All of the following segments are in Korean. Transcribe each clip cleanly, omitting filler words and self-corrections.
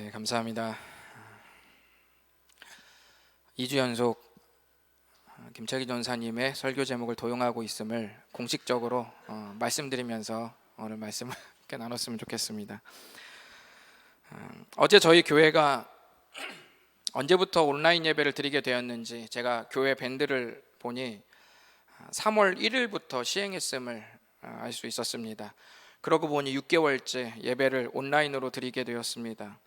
네, 감사합니다. 2주 연속 김철기 전사님의 설교 제목을 도용하고 있음을 공식적으로 말씀드리면서 오늘 말씀을 이렇게 나눴으면 좋겠습니다. 어제 저희 교회가 언제부터 온라인 예배를 드리게 되었는지 제가 교회 밴드를 보니 3월 1일부터 시행했음을 알 수 있었습니다. 그러고 보니 6개월째 예배를 온라인으로 드리게 되었습니다.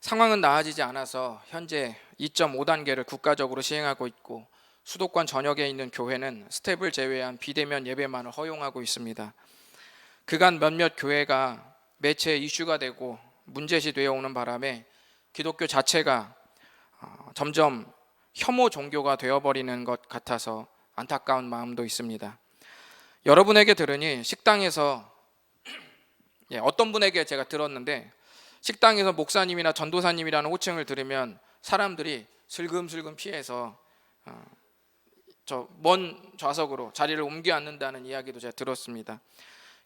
상황은 나아지지 않아서 현재 2.5단계를 국가적으로 시행하고 있고 수도권 전역에 있는 교회는 스텝을 제외한 비대면 예배만을 허용하고 있습니다. 그간 몇몇 교회가 매체에 이슈가 되고 문제시 되어 오는 바람에 기독교 자체가 점점 혐오 종교가 되어버리는 것 같아서 안타까운 마음도 있습니다. 여러분에게 들으니 식당에서 어떤 분에게 제가 들었는데 식당에서 목사님이나 전도사님이라는 호칭을 들으면 사람들이 슬금슬금 피해서 저 먼 좌석으로 자리를 옮겨 앉는다는 이야기도 제가 들었습니다.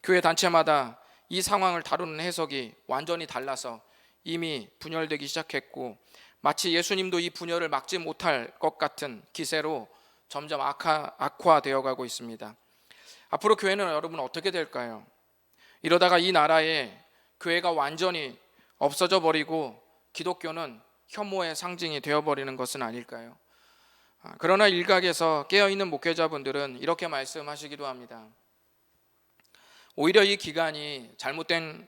교회 단체마다 이 상황을 다루는 해석이 완전히 달라서 이미 분열되기 시작했고 마치 예수님도 이 분열을 막지 못할 것 같은 기세로 점점 악화되어 가고 있습니다. 앞으로 교회는 여러분 어떻게 될까요? 이러다가 이 나라에 교회가 완전히 없어져 버리고 기독교는 혐오의 상징이 되어버리는 것은 아닐까요? 그러나 일각에서 깨어있는 목회자분들은 이렇게 말씀하시기도 합니다. 오히려 이 기간이 잘못된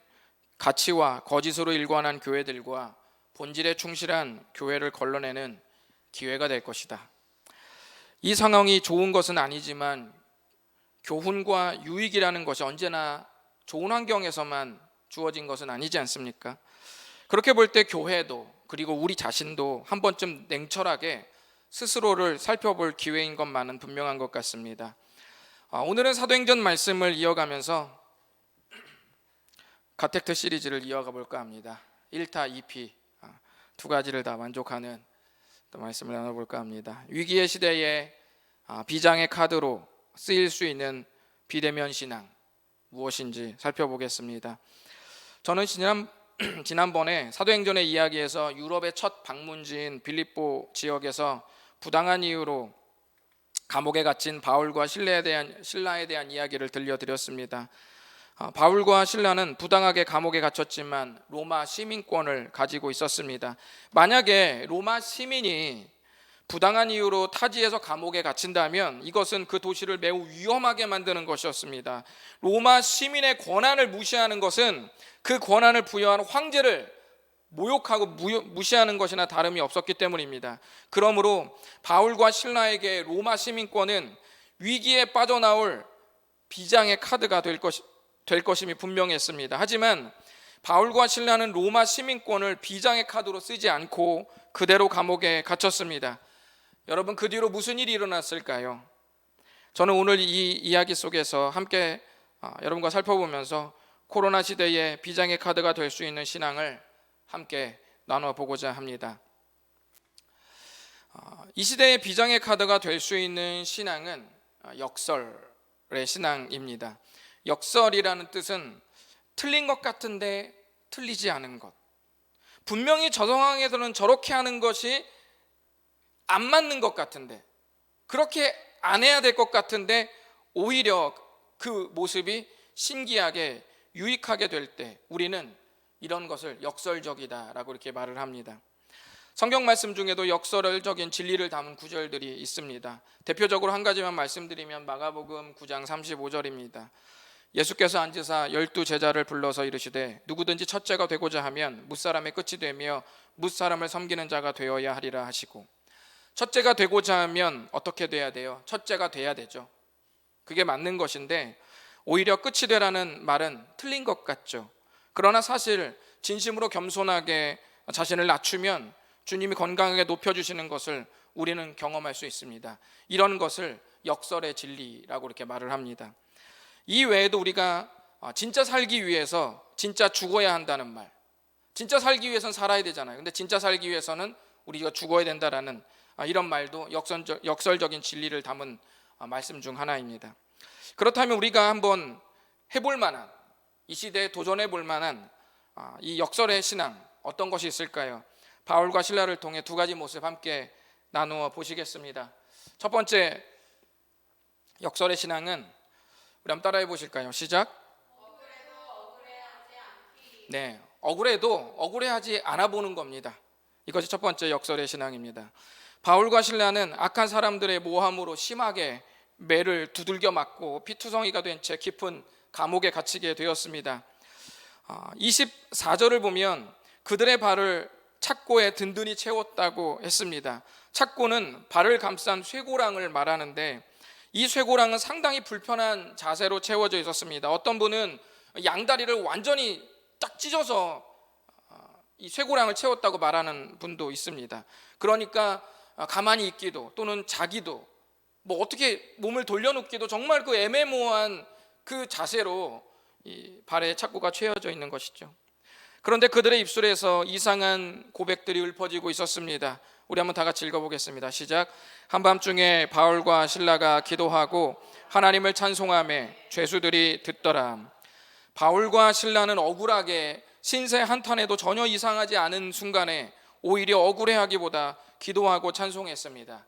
가치와 거짓으로 일관한 교회들과 본질에 충실한 교회를 걸러내는 기회가 될 것이다. 이 상황이 좋은 것은 아니지만 교훈과 유익이라는 것이 언제나 좋은 환경에서만 주어진 것은 아니지 않습니까? 그렇게 볼 때 교회도 그리고 우리 자신도 한 번쯤 냉철하게 스스로를 살펴볼 기회인 것만은 분명한 것 같습니다. 오늘은 사도행전 말씀을 이어가면서 가텍트 시리즈를 이어가 볼까 합니다. 1타 2피 두 가지를 다 만족하는 말씀을 나눠볼까 합니다. 위기의 시대에 비장의 카드로 쓰일 수 있는 비대면 신앙 무엇인지 살펴보겠습니다. 저는 지난번에 사도행전의 이야기에서 유럽의 첫 방문지인 빌립보 지역에서 부당한 이유로 감옥에 갇힌 바울과 신라에 대한 이야기를 들려드렸습니다. 바울과 신라는 부당하게 감옥에 갇혔지만 로마 시민권을 가지고 있었습니다. 만약에 로마 시민이 부당한 이유로 타지에서 감옥에 갇힌다면 이것은 그 도시를 매우 위험하게 만드는 것이었습니다. 로마 시민의 권한을 무시하는 것은 그 권한을 부여한 황제를 모욕하고 무시하는 것이나 다름이 없었기 때문입니다. 그러므로 바울과 신라에게 로마 시민권은 위기에 빠져나올 비장의 카드가 될 것임이 분명했습니다. 하지만 바울과 신라는 로마 시민권을 비장의 카드로 쓰지 않고 그대로 감옥에 갇혔습니다. 여러분, 그 뒤로 무슨 일이 일어났을까요? 저는 오늘 이 이야기 속에서 함께 여러분과 살펴보면서 코로나 시대에 비장의 카드가 될 수 있는 신앙을 함께 나눠보고자 합니다. 이 시대의 비장의 카드가 될 수 있는 신앙은 역설의 신앙입니다. 역설이라는 뜻은 틀린 것 같은데 틀리지 않은 것, 분명히 저 상황에서는 저렇게 하는 것이 안 맞는 것 같은데, 그렇게 안 해야 될 것 같은데 오히려 그 모습이 신기하게 유익하게 될 때 우리는 이런 것을 역설적이다라고 이렇게 말을 합니다. 성경 말씀 중에도 역설적인 진리를 담은 구절들이 있습니다. 대표적으로 한 가지만 말씀드리면 마가복음 9장 35절입니다. 예수께서 앉으사 12 제자를 불러서 이르시되 누구든지 첫째가 되고자 하면 뭇사람의 끝이 되며 뭇사람을 섬기는 자가 되어야 하리라 하시고, 첫째가 되고자 하면 어떻게 돼야 돼요? 첫째가 돼야 되죠. 그게 맞는 것인데 오히려 끝이 되라는 말은 틀린 것 같죠. 그러나 사실 진심으로 겸손하게 자신을 낮추면 주님이 건강하게 높여주시는 것을 우리는 경험할 수 있습니다. 이런 것을 역설의 진리라고 이렇게 말을 합니다. 이 외에도 우리가 진짜 살기 위해서 진짜 죽어야 한다는 말, 진짜 살기 위해서는 살아야 되잖아요. 근데 진짜 살기 위해서는 우리가 죽어야 된다라는 이런 말도 역설적인 진리를 담은 말씀 중 하나입니다. 그렇다면 우리가 한번 해볼 만한 이 시대에 도전해 볼 만한 이 역설의 신앙 어떤 것이 있을까요? 바울과 실라를 통해 두 가지 모습 함께 나누어 보시겠습니다. 첫 번째 역설의 신앙은 우리 한번 따라해 보실까요? 시작. 네, 억울해도 억울해하지 않아 보는 겁니다. 이것이 첫 번째 역설의 신앙입니다. 바울과 실라는 악한 사람들의 모함으로 심하게 매를 두들겨 맞고 피투성이가 된 채 깊은 감옥에 갇히게 되었습니다. 24절을 보면 그들의 발을 착고에 든든히 채웠다고 했습니다. 착고는 발을 감싼 쇠고랑을 말하는데 이 쇠고랑은 상당히 불편한 자세로 채워져 있었습니다. 어떤 분은 양다리를 완전히 딱 찢어서 이 쇠고랑을 채웠다고 말하는 분도 있습니다. 그러니까 가만히 있기도 또는 자기도 뭐 어떻게 몸을 돌려놓기도 정말 그 애매모호한 그 자세로 이 발에 착고가 채워져 있는 것이죠. 그런데 그들의 입술에서 이상한 고백들이 읊어지고 있었습니다. 우리 한번 다 같이 읽어보겠습니다. 시작. 한밤중에 바울과 실라가 기도하고 하나님을 찬송하며 죄수들이 듣더라. 바울과 실라는 억울하게 신세 한탄에도 전혀 이상하지 않은 순간에 오히려 억울해하기보다 기도하고 찬송했습니다.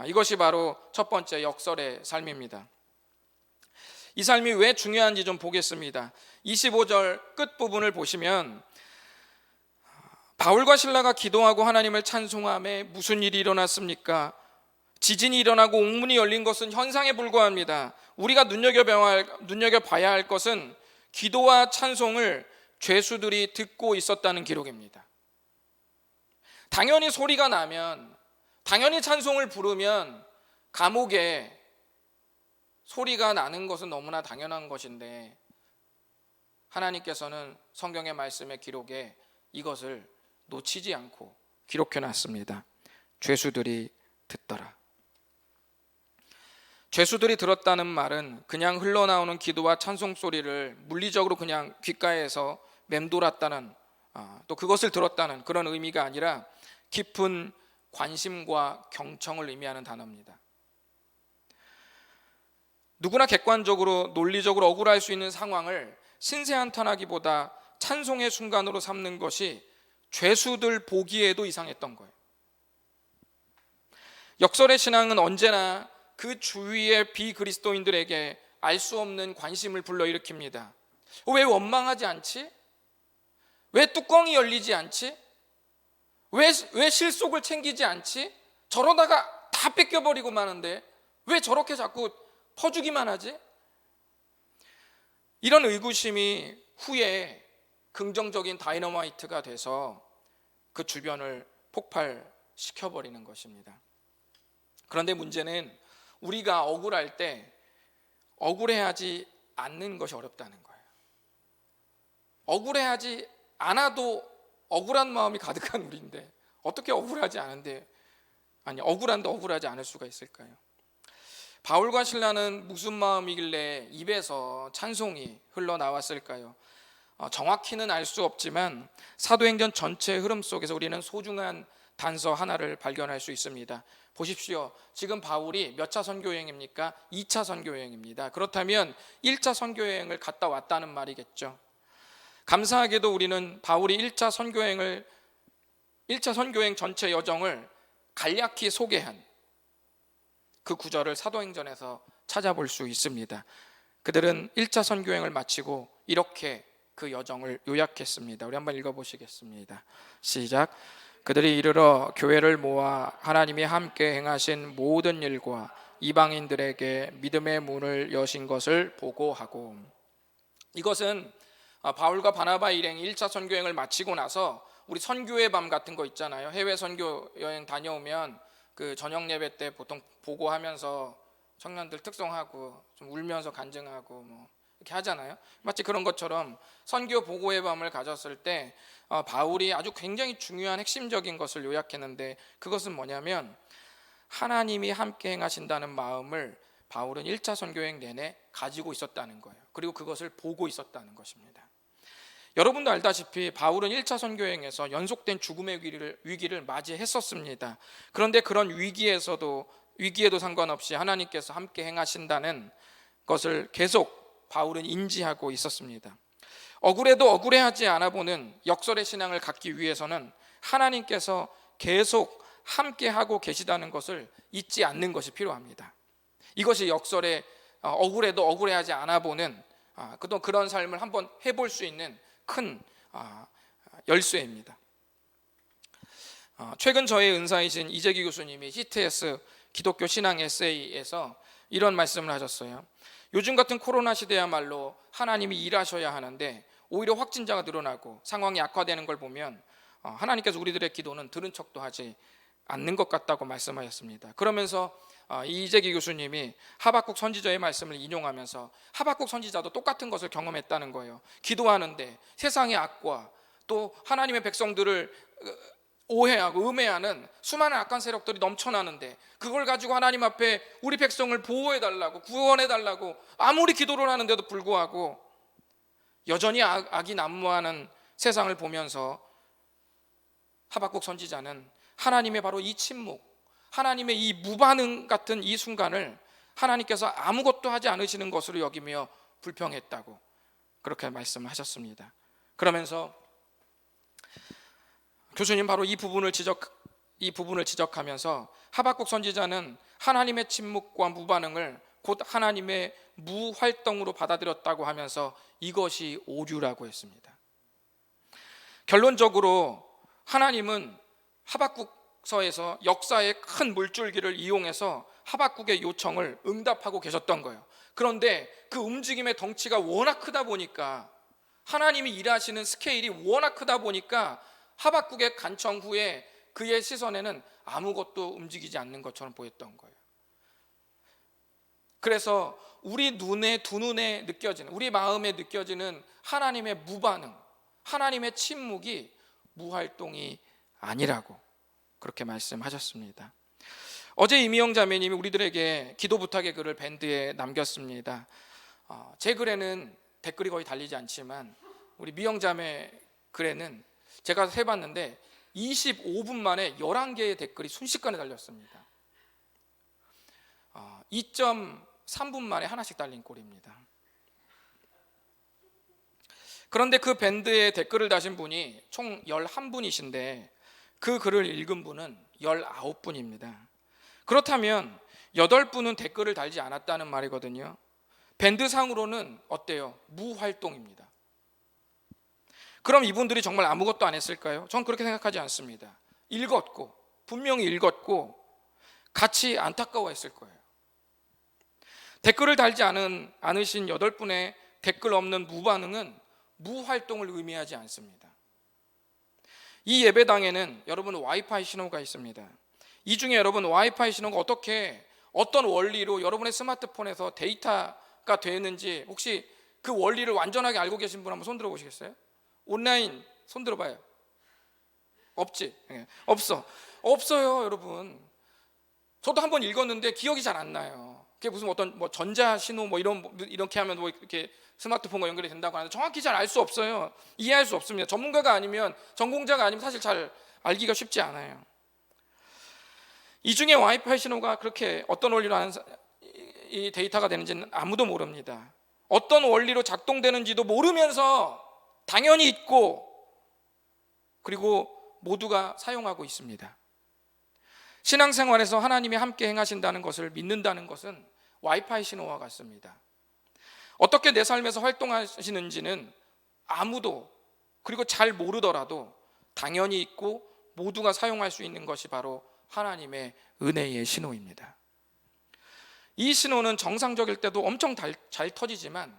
이것이 바로 첫 번째 역설의 삶입니다. 이 삶이 왜 중요한지 좀 보겠습니다. 25절 끝부분을 보시면 바울과 실라가 기도하고 하나님을 찬송하며 무슨 일이 일어났습니까? 지진이 일어나고 옥문이 열린 것은 현상에 불과합니다. 우리가 눈여겨봐야 할 것은 기도와 찬송을 죄수들이 듣고 있었다는 기록입니다. 당연히 소리가 나면, 당연히 찬송을 부르면 감옥에 소리가 나는 것은 너무나 당연한 것인데 하나님께서는 성경의 말씀의 기록에 이것을 놓치지 않고 기록해 놨습니다. 죄수들이 듣더라. 죄수들이 들었다는 말은 그냥 흘러나오는 기도와 찬송 소리를 물리적으로 그냥 귓가에서 맴돌았다는 또 그것을 들었다는 그런 의미가 아니라 깊은 관심과 경청을 의미하는 단어입니다. 누구나 객관적으로 논리적으로 억울할 수 있는 상황을 신세한탄하기보다 찬송의 순간으로 삼는 것이 죄수들 보기에도 이상했던 거예요. 역설의 신앙은 언제나 그 주위의 비그리스도인들에게 알 수 없는 관심을 불러일으킵니다. 왜 원망하지 않지? 왜 뚜껑이 열리지 않지? 왜 실속을 챙기지 않지? 저러다가 다 뺏겨버리고 마는데 왜 저렇게 자꾸 퍼주기만 하지? 이런 의구심이 후에 긍정적인 다이너마이트가 돼서 그 주변을 폭발시켜버리는 것입니다. 그런데 문제는 우리가 억울할 때 억울해하지 않는 것이 어렵다는 거예요. 억울해하지 않아도 억울한 마음이 가득한 우리인데 어떻게 억울하지 않은데 억울한데 억울하지 않을 수가 있을까요? 바울과 실라는 무슨 마음이길래 입에서 찬송이 흘러나왔을까요? 정확히는 알 수 없지만 사도행전 전체 흐름 속에서 우리는 소중한 단서 하나를 발견할 수 있습니다. 보십시오. 지금 바울이 몇 차 선교여행입니까? 2차 선교여행입니다. 그렇다면 1차 선교여행을 갔다 왔다는 말이겠죠. 감사하게도 우리는 바울이 1차 선교여행 전체 여정을 간략히 소개한 그 구절을 사도행전에서 찾아볼 수 있습니다. 그들은 1차 선교여행을 마치고 이렇게 그 여정을 요약했습니다. 우리 한번 읽어보시겠습니다. 시작. 그들이 이르러 교회를 모아 하나님이 함께 행하신 모든 일과 이방인들에게 믿음의 문을 여신 것을 보고하고. 이것은 바울과 바나바 일행 1차 선교여행을 마치고 나서 우리 선교의 밤 같은 거 있잖아요. 해외 선교 여행 다녀오면 그 저녁 예배 때 보통 보고하면서 청년들 특송하고 좀 울면서 간증하고 뭐 이렇게 하잖아요. 마치 그런 것처럼 선교 보고의 밤을 가졌을 때 바울이 아주 굉장히 중요한 핵심적인 것을 요약했는데 그것은 뭐냐면 하나님이 함께 행하신다는 마음을 바울은 1차 선교여행 내내 가지고 있었다는 거예요. 그리고 그것을 보고 있었다는 것입니다. 여러분도 알다시피 바울은 1차 선교여행에서 연속된 죽음의 위기를 맞이했었습니다. 그런데 그런 위기에도 상관없이 하나님께서 함께 행하신다는 것을 계속 바울은 인지하고 있었습니다. 억울해도 억울해하지 않아 보는 역설의 신앙을 갖기 위해서는 하나님께서 계속 함께하고 계시다는 것을 잊지 않는 것이 필요합니다. 이것이 역설의 억울해도 억울해하지 않아 보는 그런 삶을 한번 해볼 수 있는 큰 열쇠입니다. 최근 저의 은사이신 이재기 교수님이 CTS 기독교 신앙 에세이에서 이런 말씀을 하셨어요. 요즘 같은 코로나 시대야말로 하나님이 일하셔야 하는데 오히려 확진자가 늘어나고 상황이 악화되는 걸 보면 하나님께서 우리들의 기도는 들은 척도 하지 않는 것 같다고 말씀하셨습니다. 그러면서 이재기 교수님이 하박국 선지자의 말씀을 인용하면서 하박국 선지자도 똑같은 것을 경험했다는 거예요. 기도하는데 세상의 악과 또 하나님의 백성들을 오해하고 음해하는 수많은 악한 세력들이 넘쳐나는데 그걸 가지고 하나님 앞에 우리 백성을 보호해달라고 구원해달라고 아무리 기도를 하는데도 불구하고 여전히 악이 난무하는 세상을 보면서 하박국 선지자는 하나님의 바로 이 침묵, 하나님의 이 무반응 같은 이 순간을 하나님께서 아무것도 하지 않으시는 것으로 여기며 불평했다고 그렇게 말씀하셨습니다. 그러면서 교수님 바로 이 부분을 지적하면서 하박국 선지자는 하나님의 침묵과 무반응을 곧 하나님의 무활동으로 받아들였다고 하면서 이것이 오류라고 했습니다. 결론적으로 하나님은 하박국서에서 역사의 큰 물줄기를 이용해서 하박국의 요청을 응답하고 계셨던 거예요. 그런데 그 움직임의 덩치가 워낙 크다 보니까 하나님이 일하시는 스케일이 워낙 크다 보니까 하박국의 간청 후에 그의 시선에는 아무것도 움직이지 않는 것처럼 보였던 거예요. 그래서 우리 두 눈에 느껴지는, 우리 마음에 느껴지는 하나님의 무반응, 하나님의 침묵이 무활동이 아니라고 그렇게 말씀하셨습니다. 어제 이미영 자매님이 우리들에게 기도 부탁의 글을 밴드에 남겼습니다. 제 글에는 댓글이 거의 달리지 않지만 우리 미영 자매 글에는 제가 해봤는데 25분 만에 11개의 댓글이 순식간에 달렸습니다. 2.3분 만에 하나씩 달린 꼴입니다. 그런데 그 밴드에 댓글을 다신 분이 총 11분이신데 그 글을 읽은 분은 19분입니다. 그렇다면 8분은 댓글을 달지 않았다는 말이거든요. 밴드상으로는 어때요? 무활동입니다. 그럼 이분들이 정말 아무것도 안 했을까요? 전 그렇게 생각하지 않습니다. 읽었고 분명히 읽었고 같이 안타까워했을 거예요. 댓글을 달지 않으신 8분의 댓글 없는 무반응은 무활동을 의미하지 않습니다. 이 예배당에는 여러분 와이파이 신호가 있습니다. 이 중에 여러분 와이파이 신호가 어떤 원리로 여러분의 스마트폰에서 데이터가 되는지 혹시 그 원리를 완전하게 알고 계신 분 한번 손 들어 보시겠어요? 온라인 손 들어봐요. 없지? 네. 없어요 여러분. 저도 한번 읽었는데 기억이 잘 안 나요. 그게 무슨 어떤 전자 신호 이렇게 하면 이렇게 스마트폰과 연결이 된다고 하는데 정확히 잘 알 수 없어요. 이해할 수 없습니다. 전문가가 아니면, 전공자가 아니면 사실 잘 알기가 쉽지 않아요. 이 중에 와이파이 신호가 그렇게 어떤 원리로 이 데이터가 되는지는 아무도 모릅니다. 어떤 원리로 작동되는지도 모르면서 당연히 있고 그리고 모두가 사용하고 있습니다. 신앙생활에서 하나님이 함께 행하신다는 것을 믿는다는 것은 와이파이 신호와 같습니다. 어떻게 내 삶에서 활동하시는지는 아무도, 그리고 잘 모르더라도 당연히 있고 모두가 사용할 수 있는 것이 바로 하나님의 은혜의 신호입니다. 이 신호는 정상적일 때도 엄청 잘 터지지만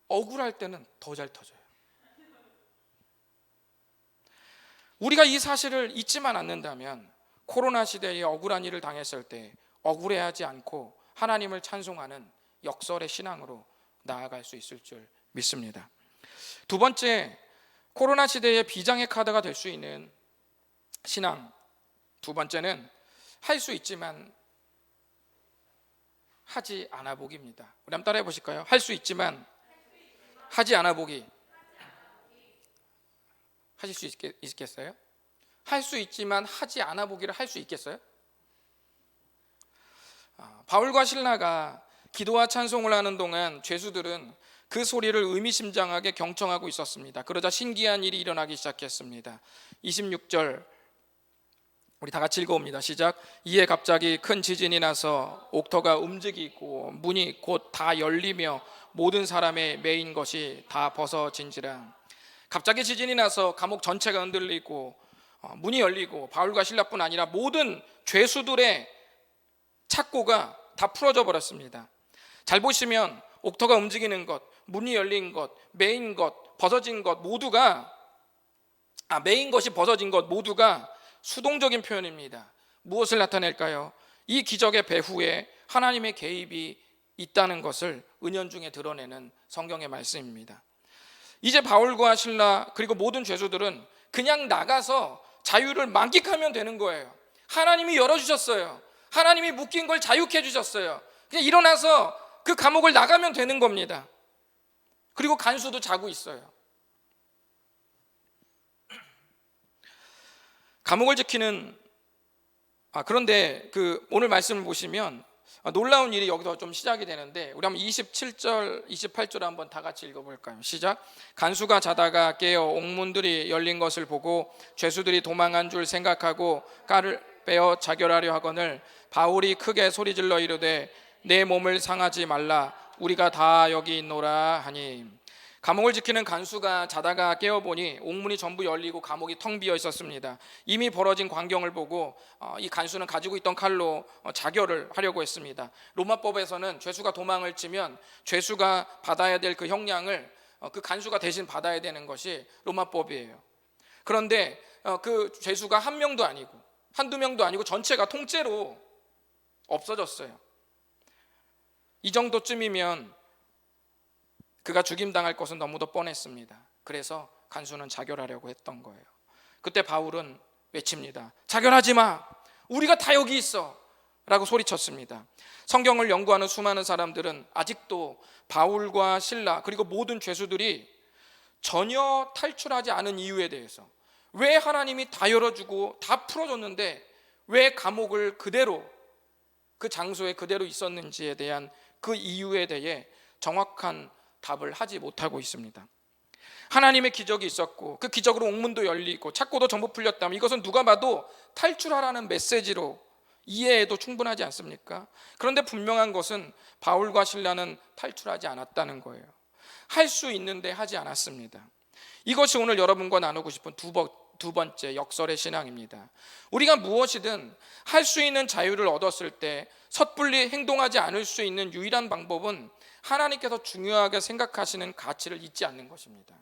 억울할 때는 더 잘 터져요. 우리가 이 사실을 잊지만 않는다면 코로나 시대에 억울한 일을 당했을 때 억울해하지 않고 하나님을 찬송하는 역설의 신앙으로 나아갈 수 있을 줄 믿습니다. 두 번째, 코로나 시대의 비장의 카드가 될 수 있는 신앙. 두 번째는 할 수 있지만 하지 않아 보기입니다. 우리 한번 따라해 보실까요? 할 수 있지만 하지 않아 보기. 하실 수 있겠어요? 할 수 있지만 하지 않아 보기를 할 수 있겠어요? 바울과 실라가 기도와 찬송을 하는 동안 죄수들은 그 소리를 의미심장하게 경청하고 있었습니다. 그러자 신기한 일이 일어나기 시작했습니다. 26절 우리 다 같이 읽어봅니다. 시작. 이에 갑자기 큰 지진이 나서 옥터가 움직이고 문이 곧 다 열리며 모든 사람의 매인 것이 다 벗어진지라. 갑자기 지진이 나서 감옥 전체가 흔들리고 문이 열리고 바울과 실라뿐 아니라 모든 죄수들의 착고가 다 풀어져 버렸습니다. 잘 보시면 옥터가 움직이는 것, 문이 열린 것, 메인 것, 벗어진 것 모두가 메인 것이 벗어진 것 모두가 수동적인 표현입니다. 무엇을 나타낼까요? 이 기적의 배후에 하나님의 개입이 있다는 것을 은연중에 드러내는 성경의 말씀입니다. 이제 바울과 실라 그리고 모든 죄수들은 그냥 나가서 자유를 만끽하면 되는 거예요. 하나님이 열어주셨어요. 하나님이 묶인 걸 자유케 해주셨어요. 그냥 일어나서 그 감옥을 나가면 되는 겁니다. 그리고 간수도 자고 있어요. 감옥을 지키는 그런데 오늘 말씀을 보시면 놀라운 일이 여기서 좀 시작이 되는데, 우리 한번 27절, 28절 한번 다 같이 읽어볼까요? 시작. 간수가 자다가 깨어 옥문들이 열린 것을 보고 죄수들이 도망한 줄 생각하고 깔을 빼어 자결하려 하거늘 바울이 크게 소리질러 이르되 내 몸을 상하지 말라 우리가 다 여기 있노라 하니. 감옥을 지키는 간수가 자다가 깨어보니 옥문이 전부 열리고 감옥이 텅 비어 있었습니다. 이미 벌어진 광경을 보고 이 간수는 가지고 있던 칼로 자결을 하려고 했습니다. 로마법에서는 죄수가 도망을 치면 죄수가 받아야 될 그 형량을 그 간수가 대신 받아야 되는 것이 로마법이에요. 그런데 그 죄수가 한 명도 아니고 한두 명도 아니고 전체가 통째로 없어졌어요. 이 정도쯤이면 그가 죽임당할 것은 너무도 뻔했습니다. 그래서 간수는 자결하려고 했던 거예요. 그때 바울은 외칩니다. 자결하지 마. 우리가 다 여기 있어. 라고 소리쳤습니다. 성경을 연구하는 수많은 사람들은 아직도 바울과 실라 그리고 모든 죄수들이 전혀 탈출하지 않은 이유에 대해서, 왜 하나님이 다 열어주고 다 풀어줬는데 왜 감옥을 그대로 그 장소에 그대로 있었는지에 대한 그 이유에 대해 정확한 답을 하지 못하고 있습니다. 하나님의 기적이 있었고 그 기적으로 옥문도 열리고 착고도 전부 풀렸다면 이것은 누가 봐도 탈출하라는 메시지로 이해해도 충분하지 않습니까? 그런데 분명한 것은 바울과 실라는 탈출하지 않았다는 거예요. 할 수 있는데 하지 않았습니다. 이것이 오늘 여러분과 나누고 싶은 두 번째 역설의 신앙입니다. 우리가 무엇이든 할 수 있는 자유를 얻었을 때 섣불리 행동하지 않을 수 있는 유일한 방법은 하나님께서 중요하게 생각하시는 가치를 잊지 않는 것입니다.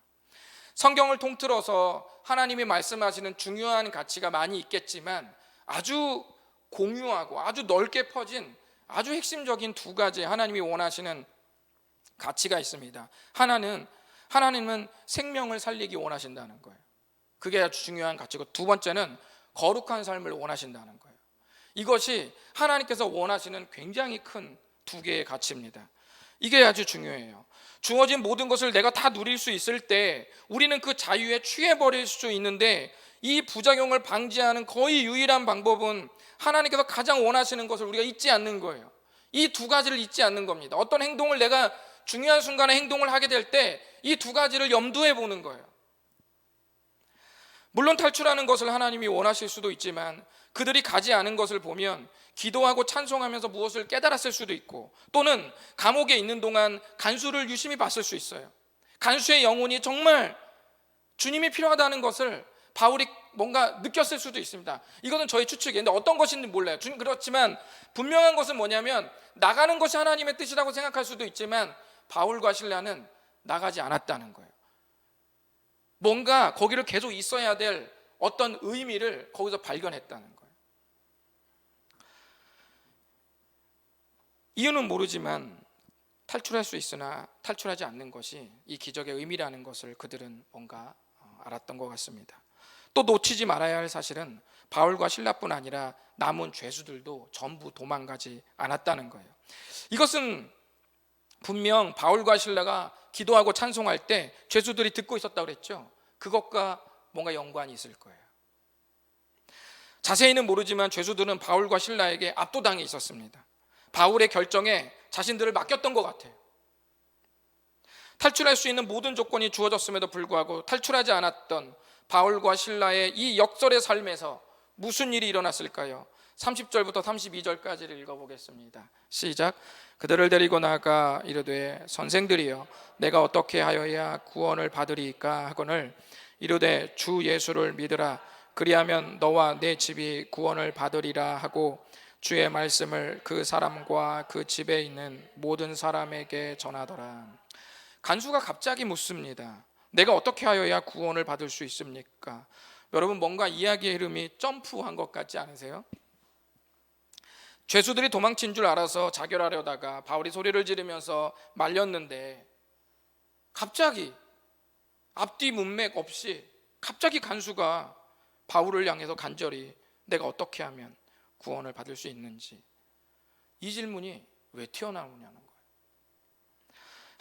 성경을 통틀어서 하나님이 말씀하시는 중요한 가치가 많이 있겠지만 아주 공유하고 아주 넓게 퍼진 아주 핵심적인 두 가지 하나님이 원하시는 가치가 있습니다. 하나님은 생명을 살리기 원하신다는 거예요. 그게 아주 중요한 가치고, 두 번째는 거룩한 삶을 원하신다는 거예요. 이것이 하나님께서 원하시는 굉장히 큰 두 개의 가치입니다. 이게 아주 중요해요. 주어진 모든 것을 내가 다 누릴 수 있을 때 우리는 그 자유에 취해버릴 수 있는데, 이 부작용을 방지하는 거의 유일한 방법은 하나님께서 가장 원하시는 것을 우리가 잊지 않는 거예요. 이 두 가지를 잊지 않는 겁니다. 어떤 행동을 내가 중요한 순간에 행동을 하게 될 때 이 두 가지를 염두에 보는 거예요. 물론 탈출하는 것을 하나님이 원하실 수도 있지만 그들이 가지 않은 것을 보면 기도하고 찬송하면서 무엇을 깨달았을 수도 있고, 또는 감옥에 있는 동안 간수를 유심히 봤을 수 있어요. 간수의 영혼이 정말 주님이 필요하다는 것을 바울이 뭔가 느꼈을 수도 있습니다. 이것은 저희 추측이에요. 근데 어떤 것인지 몰라요. 그렇지만 분명한 것은 뭐냐면, 나가는 것이 하나님의 뜻이라고 생각할 수도 있지만 바울과 실라는 나가지 않았다는 거예요. 뭔가 거기를 계속 있어야 될 어떤 의미를 거기서 발견했다는 거예요. 이유는 모르지만 탈출할 수 있으나 탈출하지 않는 것이 이 기적의 의미라는 것을 그들은 뭔가 알았던 것 같습니다. 또 놓치지 말아야 할 사실은 바울과 실라뿐 아니라 남은 죄수들도 전부 도망가지 않았다는 거예요. 이것은 분명 바울과 실라가 기도하고 찬송할 때 죄수들이 듣고 있었다고 그랬죠. 그것과 뭔가 연관이 있을 거예요. 자세히는 모르지만 죄수들은 바울과 실라에게 압도당해 있었습니다. 바울의 결정에 자신들을 맡겼던 것 같아요. 탈출할 수 있는 모든 조건이 주어졌음에도 불구하고 탈출하지 않았던 바울과 실라의 이 역설의 삶에서 무슨 일이 일어났을까요? 30절부터 32절까지를 읽어보겠습니다. 시작. 그들을 데리고 나가 이르되 선생들이여 내가 어떻게 하여야 구원을 받으리이까 하거늘 이르되 주 예수를 믿으라 그리하면 너와 내 집이 구원을 받으리라 하고 주의 말씀을 그 사람과 그 집에 있는 모든 사람에게 전하더라. 간수가 갑자기 묻습니다. 내가 어떻게 하여야 구원을 받을 수 있습니까? 여러분, 뭔가 이야기의 흐름이 점프한 것 같지 않으세요? 죄수들이 도망친 줄 알아서 자결하려다가 바울이 소리를 지르면서 말렸는데 갑자기 앞뒤 문맥 없이 갑자기 간수가 바울을 향해서 간절히 내가 어떻게 하면 구원을 받을 수 있는지, 이 질문이 왜 튀어나오냐는 거예요.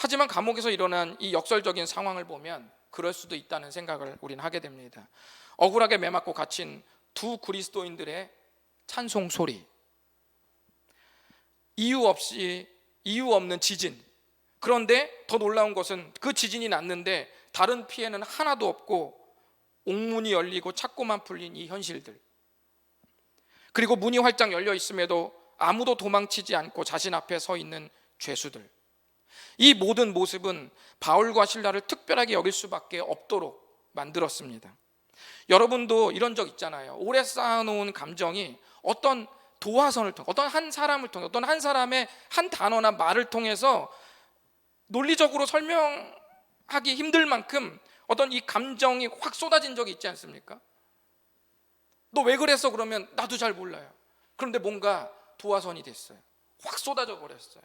하지만 감옥에서 일어난 이 역설적인 상황을 보면 그럴 수도 있다는 생각을 우리는 하게 됩니다. 억울하게 매맞고 갇힌 두 그리스도인들의 찬송 소리, 이유 없는 지진. 그런데 더 놀라운 것은 그 지진이 났는데 다른 피해는 하나도 없고 옥문이 열리고 창고만 풀린 이 현실들, 그리고 문이 활짝 열려 있음에도 아무도 도망치지 않고 자신 앞에 서 있는 죄수들, 이 모든 모습은 바울과 실라를 특별하게 여길 수밖에 없도록 만들었습니다. 여러분도 이런 적 있잖아요. 오래 쌓아놓은 감정이 어떤 도화선을 통해, 어떤 한 사람을 통해, 어떤 한 사람의 한 단어나 말을 통해서 논리적으로 설명하기 힘들 만큼 어떤 이 감정이 확 쏟아진 적이 있지 않습니까? 너 왜 그랬어? 그러면 나도 잘 몰라요. 그런데 뭔가 도화선이 됐어요. 확 쏟아져 버렸어요.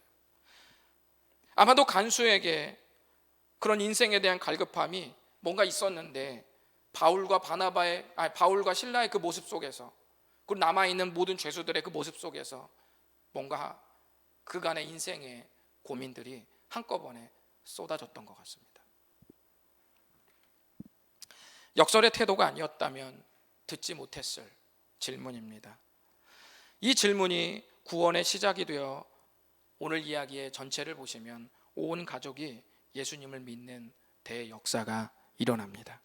아마도 간수에게 그런 인생에 대한 갈급함이 뭔가 있었는데 바울과 실라의 그 모습 속에서, 그리고 남아있는 모든 죄수들의 그 모습 속에서 뭔가 그간의 인생의 고민들이 한꺼번에 쏟아졌던 것 같습니다. 역설의 태도가 아니었다면 듣지 못했을 질문입니다. 이 질문이 구원의 시작이 되어 오늘 이야기의 전체를 보시면 온 가족이 예수님을 믿는 대역사가 일어납니다.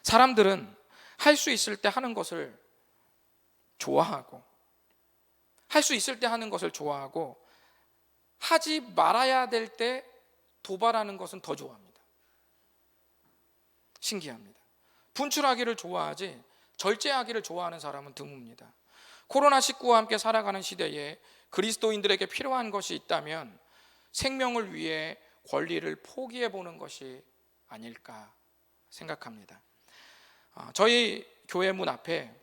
사람들은 할 수 있을 때 하는 것을 좋아하고, 할 수 있을 때 하는 것을 좋아하고, 하지 말아야 될 때 도발하는 것은 더 좋아합니다. 신기합니다. 분출하기를 좋아하지 절제하기를 좋아하는 사람은 드뭅니다. 코로나19와 함께 살아가는 시대에 그리스도인들에게 필요한 것이 있다면 생명을 위해 권리를 포기해 보는 것이 아닐까 생각합니다. 저희 교회 문 앞에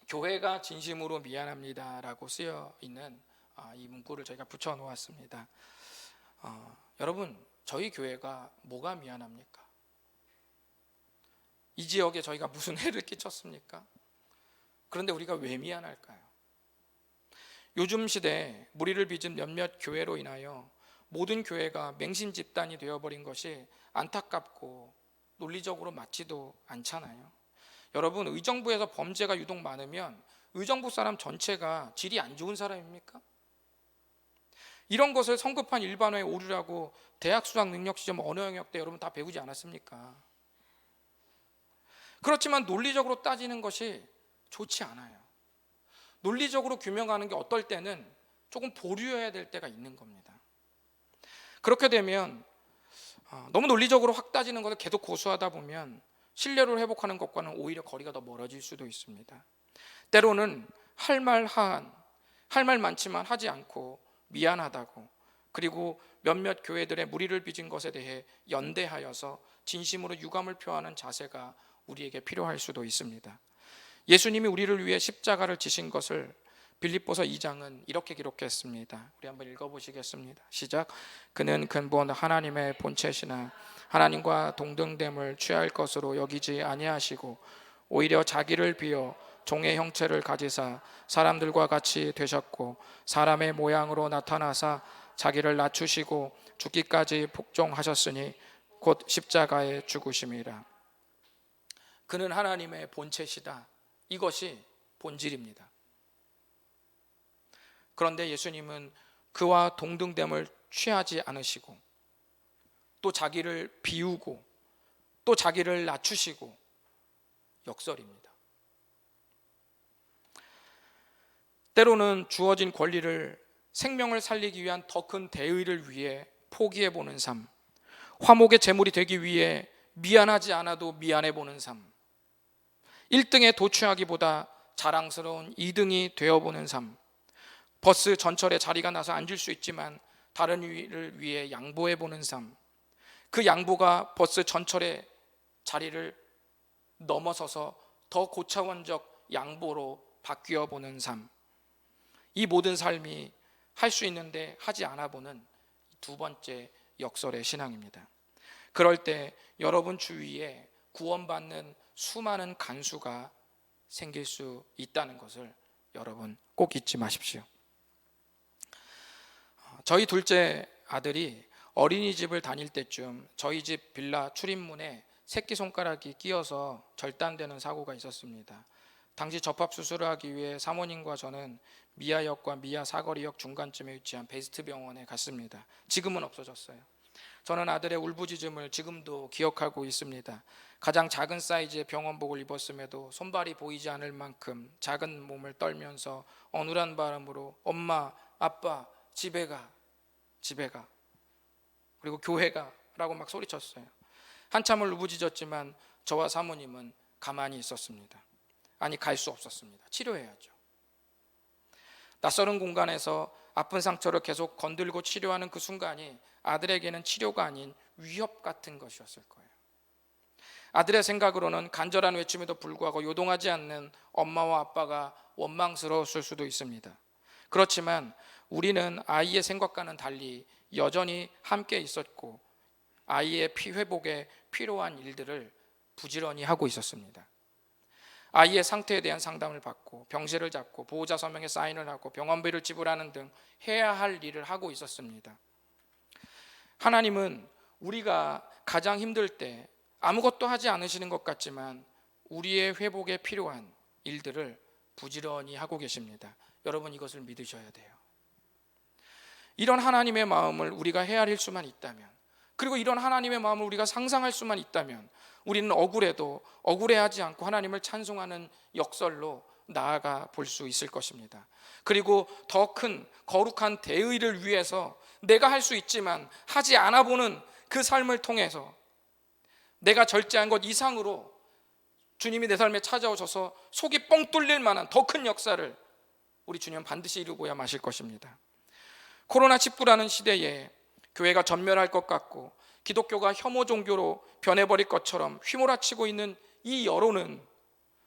교회가 진심으로 미안합니다라고 쓰여 있는 이 문구를 저희가 붙여 놓았습니다. 여러분, 저희 교회가 뭐가 미안합니까? 이 지역에 저희가 무슨 해를 끼쳤습니까? 그런데 우리가 왜 미안할까요? 요즘 시대에 무리를 빚은 몇몇 교회로 인하여 모든 교회가 맹신 집단이 되어버린 것이 안타깝고 논리적으로 맞지도 않잖아요. 여러분, 의정부에서 범죄가 유독 많으면 의정부 사람 전체가 질이 안 좋은 사람입니까? 이런 것을 성급한 일반화에 오류라고 대학 수학 능력 시험 언어 영역 때 여러분 다 배우지 않았습니까? 그렇지만 논리적으로 따지는 것이 좋지 않아요. 논리적으로 규명하는 게 어떨 때는 조금 보류해야 될 때가 있는 겁니다. 그렇게 되면 너무 논리적으로 확 따지는 것을 계속 고수하다 보면 신뢰를 회복하는 것과는 오히려 거리가 더 멀어질 수도 있습니다. 때로는 할 말 많지만 하지 않고 미안하다고, 그리고 몇몇 교회들의 무리를 빚은 것에 대해 연대하여서 진심으로 유감을 표하는 자세가 우리에게 필요할 수도 있습니다. 예수님이 우리를 위해 십자가를 지신 것을 빌립보서 2장은 이렇게 기록했습니다. 우리 한번 읽어보시겠습니다. 시작. 그는 근본 하나님의 본체시나 하나님과 동등됨을 취할 것으로 여기지 아니하시고 오히려 자기를 비어 종의 형체를 가지사 사람들과 같이 되셨고 사람의 모양으로 나타나사 자기를 낮추시고 죽기까지 복종하셨으니 곧 십자가에 죽으심이라. 그는 하나님의 본체시다. 이것이 본질입니다. 그런데 예수님은 그와 동등됨을 취하지 않으시고 또 자기를 비우고 또 자기를 낮추시고 역설입니다. 때로는 주어진 권리를 생명을 살리기 위한 더 큰 대의를 위해 포기해보는 삶, 화목의 제물이 되기 위해 미안하지 않아도 미안해보는 삶, 1등에 도취하기보다 자랑스러운 2등이 되어보는 삶, 버스 전철에 자리가 나서 앉을 수 있지만 다른 이를 위해 양보해보는 삶, 그 양보가 버스 전철의 자리를 넘어서서 더 고차원적 양보로 바뀌어보는 삶, 이 모든 삶이 할 수 있는데 하지 않아 보는 두 번째 역설의 신앙입니다. 그럴 때 여러분 주위에 구원받는 수많은 간수가 생길 수 있다는 것을 여러분 꼭 잊지 마십시오. 저희 둘째 아들이 어린이집을 다닐 때쯤 저희 집 빌라 출입문에 새끼손가락이 끼어서 절단되는 사고가 있었습니다. 당시 접합수술을 하기 위해 사모님과 저는 미아역과 미아 사거리역 중간쯤에 위치한 베스트 병원에 갔습니다. 지금은 없어졌어요. 저는 아들의 울부짖음을 지금도 기억하고 있습니다. 가장 작은 사이즈의 병원복을 입었음에도 손발이 보이지 않을 만큼 작은 몸을 떨면서 어눌한 발음으로 엄마, 아빠, 집에 가, 그리고 교회 가 라고 막 소리쳤어요. 한참을 울부짖었지만 저와 사모님은 가만히 있었습니다. 아니, 갈 수 없었습니다. 치료해야죠. 낯설은 공간에서 아픈 상처를 계속 건들고 치료하는 그 순간이 아들에게는 치료가 아닌 위협 같은 것이었을 거예요. 아들의 생각으로는 간절한 외침에도 불구하고 요동하지 않는 엄마와 아빠가 원망스러웠을 수도 있습니다. 그렇지만 우리는 아이의 생각과는 달리 여전히 함께 있었고 아이의 피회복에 필요한 일들을 부지런히 하고 있었습니다. 아이의 상태에 대한 상담을 받고 병실을 잡고 보호자 서명에 사인을 하고 병원비를 지불하는 등 해야 할 일을 하고 있었습니다. 하나님은 우리가 가장 힘들 때 아무것도 하지 않으시는 것 같지만 우리의 회복에 필요한 일들을 부지런히 하고 계십니다. 여러분, 이것을 믿으셔야 돼요. 이런 하나님의 마음을 우리가 헤아릴 수만 있다면, 그리고 이런 하나님의 마음을 우리가 상상할 수만 있다면 우리는 억울해도 억울해하지 않고 하나님을 찬송하는 역설로 나아가 볼 수 있을 것입니다. 그리고 더 큰 거룩한 대의를 위해서 내가 할 수 있지만 하지 않아 보는 그 삶을 통해서 내가 절제한 것 이상으로 주님이 내 삶에 찾아오셔서 속이 뻥 뚫릴 만한 더 큰 역사를 우리 주님은 반드시 이루고야 마실 것입니다. 코로나19라는 시대에 교회가 전멸할 것 같고 기독교가 혐오 종교로 변해버릴 것처럼 휘몰아치고 있는 이 여론은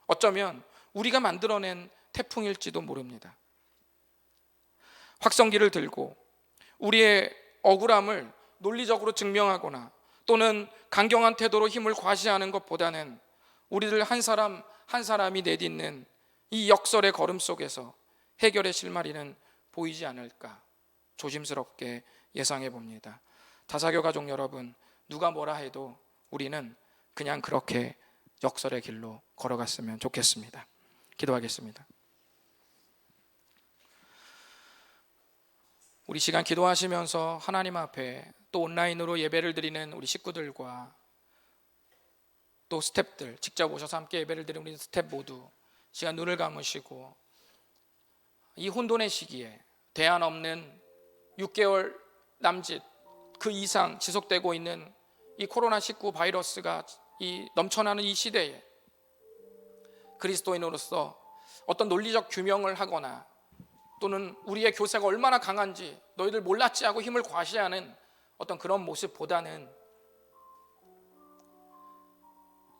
어쩌면 우리가 만들어낸 태풍일지도 모릅니다. 확성기를 들고 우리의 억울함을 논리적으로 증명하거나 또는 강경한 태도로 힘을 과시하는 것보다는 우리들 한 사람 한 사람이 내딛는 이 역설의 걸음 속에서 해결의 실마리는 보이지 않을까 조심스럽게 예상해 봅니다. 다사교 가족 여러분, 누가 뭐라 해도 우리는 그냥 그렇게 역설의 길로 걸어갔으면 좋겠습니다. 기도하겠습니다. 우리 시간 기도하시면서 하나님 앞에 또 온라인으로 예배를 드리는 우리 식구들과 또 스태프들, 직접 오셔서 함께 예배를 드리는 우리 스태프 모두 시간 눈을 감으시고 이 혼돈의 시기에 대안 없는 6개월 남짓 그 이상 지속되고 있는 이 코로나19 바이러스가 이 넘쳐나는 이 시대에 그리스도인으로서 어떤 논리적 규명을 하거나 또는 우리의 교세가 얼마나 강한지 너희들 몰랐지 하고 힘을 과시하는 어떤 그런 모습보다는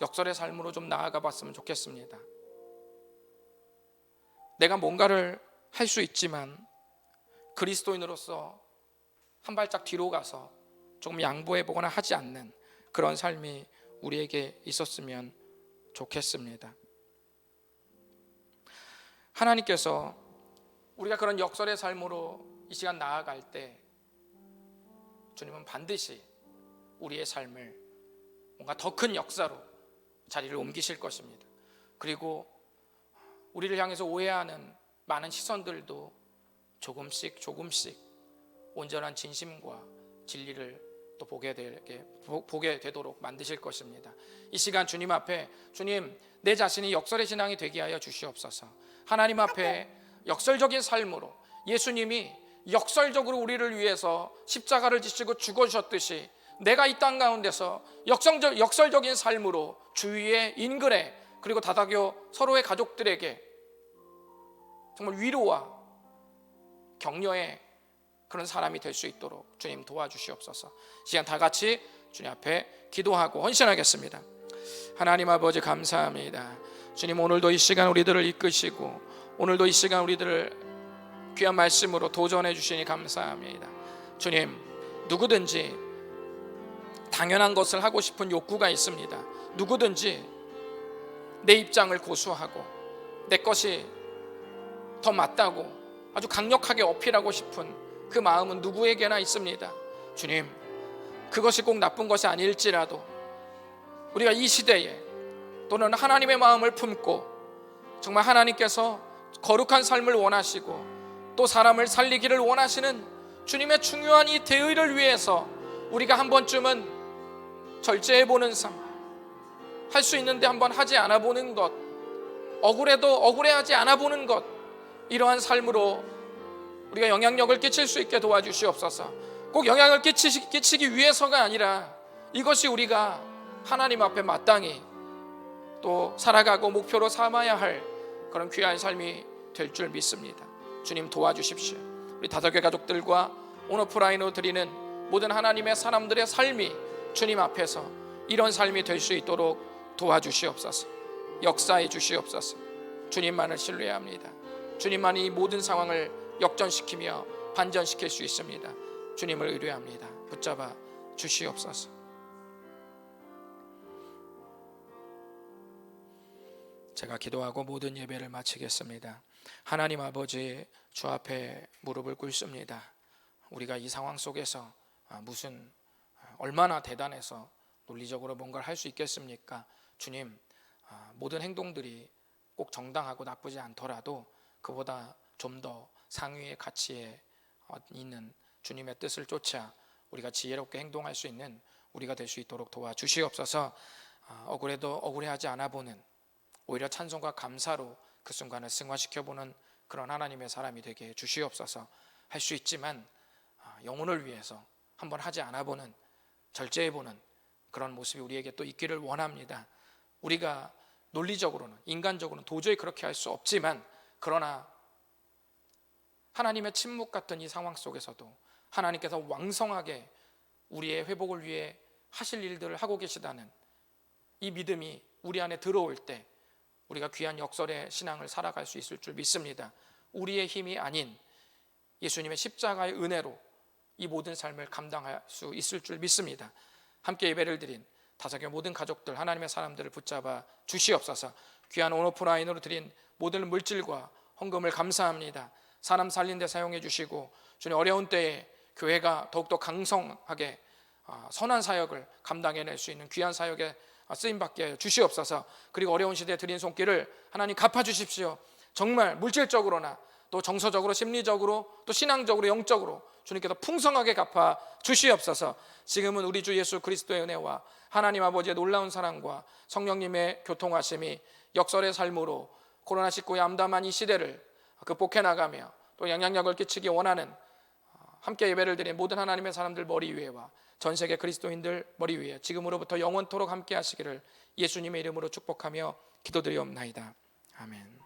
역설의 삶으로 좀 나아가 봤으면 좋겠습니다. 내가 뭔가를 할 수 있지만 그리스도인으로서 한 발짝 뒤로 가서 조금 양보해 보거나 하지 않는 그런 삶이 우리에게 있었으면 좋겠습니다. 하나님께서 우리가 그런 역설의 삶으로 이 시간 나아갈 때 주님은 반드시 우리의 삶을 뭔가 더 큰 역사로 자리를 옮기실 것입니다. 그리고 우리를 향해서 오해하는 많은 시선들도 조금씩 온전한 진심과 진리를 또 보게 되도록 만드실 것입니다. 이 시간 주님 앞에, 주님, 내 자신이 역설의 신앙이 되게 하여 주시옵소서. 하나님 앞에 역설적인 삶으로, 예수님이 역설적으로 우리를 위해서 십자가를 지시고 죽어주셨듯이 내가 이 땅 가운데서 역설적인 삶으로 주위의 인근에, 그리고 다사교 서로의 가족들에게 정말 위로와 격려의 그런 사람이 될 수 있도록 주님 도와주시옵소서. 시간 다 같이 주님 앞에 기도하고 헌신하겠습니다. 하나님 아버지, 감사합니다. 주님, 오늘도 이 시간 우리들을 이끄시고 오늘도 이 시간 우리들을 귀한 말씀으로 도전해 주시니 감사합니다. 주님, 누구든지 당연한 것을 하고 싶은 욕구가 있습니다. 누구든지 내 입장을 고수하고 내 것이 더 맞다고 아주 강력하게 어필하고 싶은 그 마음은 누구에게나 있습니다. 주님, 그것이 꼭 나쁜 것이 아닐지라도 우리가 이 시대에 또는 하나님의 마음을 품고 정말 하나님께서 거룩한 삶을 원하시고 또 사람을 살리기를 원하시는 주님의 중요한 이 대의를 위해서 우리가 한 번쯤은 절제해보는 삶, 할 수 있는데 한번 하지 않아 보는 것, 억울해도 억울해하지 않아 보는 것, 이러한 삶으로 우리가 영향력을 끼칠 수 있게 도와주시옵소서. 꼭 영향을 끼치기 위해서가 아니라 이것이 우리가 하나님 앞에 마땅히 또 살아가고 목표로 삼아야 할 그런 귀한 삶이 될 줄 믿습니다. 주님, 도와주십시오. 우리 다섯개 가족들과 온오프라인으로 드리는 모든 하나님의 사람들의 삶이 주님 앞에서 이런 삶이 될 수 있도록 도와주시옵소서. 역사해 주시옵소서. 주님만을 신뢰합니다. 주님만이 이 모든 상황을 역전시키며 반전시킬 수 있습니다. 주님을 의뢰합니다. 붙잡아 주시옵소서. 제가 기도하고 모든 예배를 마치겠습니다. 하나님 아버지, 주 앞에 무릎을 꿇습니다. 우리가 이 상황 속에서 얼마나 대단해서 논리적으로 뭔가를 할 수 있겠습니까? 주님, 모든 행동들이 꼭 정당하고 나쁘지 않더라도 그보다 좀 더 상위의 가치에 있는 주님의 뜻을 쫓아 우리가 지혜롭게 행동할 수 있는 우리가 될 수 있도록 도와주시옵소서. 억울해도 억울해하지 않아 보는, 오히려 찬송과 감사로 그 순간을 승화시켜보는 그런 하나님의 사람이 되게 해 주시옵소서. 할 수 있지만 영혼을 위해서 한번 하지 않아 보는, 절제해보는 그런 모습이 우리에게 또 있기를 원합니다. 우리가 논리적으로는, 인간적으로는 도저히 그렇게 할 수 없지만, 그러나 하나님의 침묵 같은 이 상황 속에서도 하나님께서 왕성하게 우리의 회복을 위해 하실 일들을 하고 계시다는 이 믿음이 우리 안에 들어올 때 우리가 귀한 역설의 신앙을 살아갈 수 있을 줄 믿습니다. 우리의 힘이 아닌 예수님의 십자가의 은혜로 이 모든 삶을 감당할 수 있을 줄 믿습니다. 함께 예배를 드린 다사교 모든 가족들, 하나님의 사람들을 붙잡아 주시옵소서. 귀한 온오프라인으로 드린 모든 물질과 헌금을 감사합니다. 사람 살린 데 사용해 주시고 주님, 어려운 때에 교회가 더욱더 강성하게 선한 사역을 감당해낼 수 있는 귀한 사역에 쓰임받게 주시옵소서. 그리고 어려운 시대에 드린 손길을 하나님 갚아주십시오. 정말 물질적으로나 또 정서적으로, 심리적으로, 또 신앙적으로, 영적으로 주님께서 풍성하게 갚아 주시옵소서. 지금은 우리 주 예수 그리스도의 은혜와 하나님 아버지의 놀라운 사랑과 성령님의 교통하심이 역설의 삶으로 코로나19의 암담한 이 시대를 극복해 나가며 또 영향력을 끼치기 원하는 함께 예배를 드린 모든 하나님의 사람들 머리 위에와 전 세계 그리스도인들 머리 위에 지금으로부터 영원토록 함께 하시기를 예수님의 이름으로 축복하며 기도드리옵나이다. 아멘.